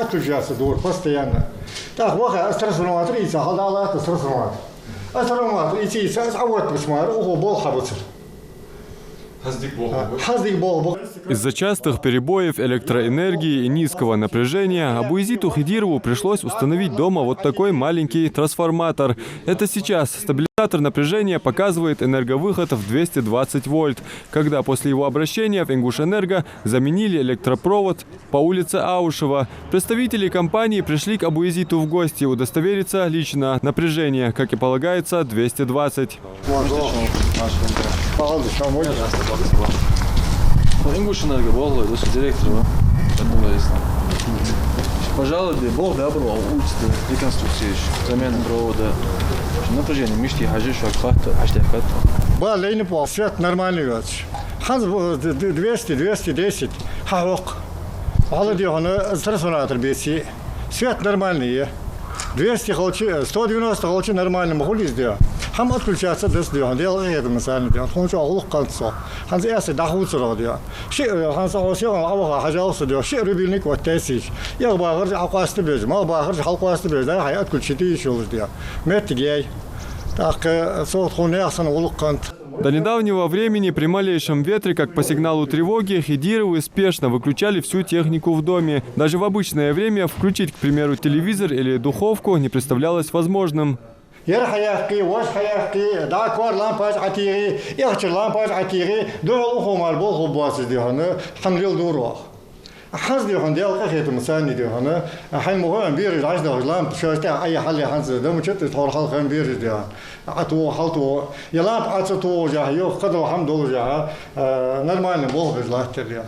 отключаться должен постоянно. Так, вот трансформатор, и халдала трансформатор. А трансформатор, и а вот посмотри, ого, бол хабуцер. Хаздик бол. Из-за частых перебоев электроэнергии и низкого напряжения Абуизиту Хидирову пришлось установить дома вот такой маленький трансформатор. Это сейчас стабилизатор напряжения показывает энерговыход в 220 вольт, когда после его обращения в Ингушэнерго заменили электропровод по улице Аушева. Представители компании пришли к Абуизиту в гости удостовериться лично. Напряжение, как и полагается, 220. Ингушэнерго был, это директор. Пожалуйста, Бог добро, улица реконструкции, замена провода. Напряжение, мишки, хажиш, хаштяхат. Баллейный пол, свет нормальный. Хаз 200-210, хавок. Холодный, он трансформатор беси. Свет нормальный. 200 холчи, 190 холчи нормально, могу ли сделать? Хам отключаться до сделать, делал это مثلا делал, он что улух концо, хан зясы дахуцро делал, ши хан саосион авага хажаусо делал, ши рубильник вот тысяч, я багар аквасты без, мал багар халквасты без, да, хай отключите еще уже делал, метгей, так сот хунеясан улух конт. До недавнего времени при малейшем ветре, как по сигналу тревоги, Хидировы спешно выключали всю технику в доме. Даже в обычное время включить, к примеру, телевизор или духовку не представлялось возможным. يرحياقي وشحياقي داكور لامباج عتيري يغشر لامباج عتيري دول خمار بول خبواس دي هنا حمل دورو حز دي هون ديال قخيت مساني دي هنا حين مهم بيرج عشنا لامب شوشتا اي حل حنز دم شت تور حل خم بيرج دي عتو حلتو يلامب عتو جا يو قدو حمد جا نورمально بول بجلات دي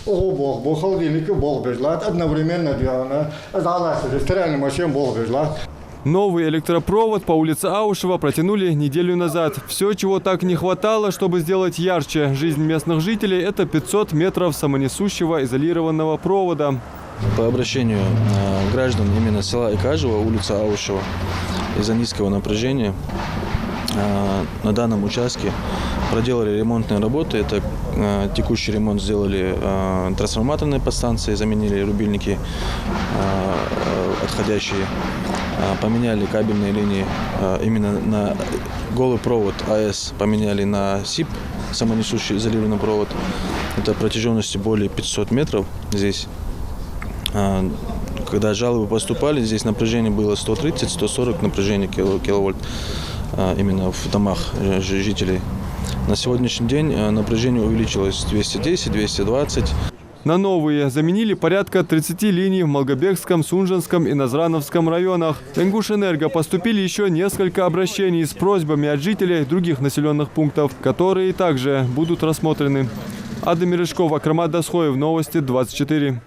او بول холодильник بول بجلات одновременно دي هنا ازالات стиральная машина بول بجلات. Новый электропровод по улице Аушева протянули неделю назад. Все, чего так не хватало, чтобы сделать ярче жизнь местных жителей, это 500 метров самонесущего изолированного провода. По обращению граждан именно села Икажева, улица Аушева, из-за низкого напряжения на данном участке проделали ремонтные работы. Это текущий ремонт сделали трансформаторные подстанции, заменили рубильники отходящие, поменяли кабельные линии именно на голый провод АЭС, поменяли на СИП, самонесущий изолированный провод. Это протяженностью более 500 метров здесь. Когда жалобы поступали, здесь напряжение было 130-140 напряжение киловольт именно в домах жителей. На сегодняшний день напряжение увеличилось 210-220. На новые заменили порядка 30 линий в Малгобекском, Сунжанском и Назрановском районах. В Ингушэнерго поступили еще несколько обращений с просьбами от жителей других населенных пунктов, которые также будут рассмотрены. Ада Мережкова, Акрамат Дасхоев, Новости 24.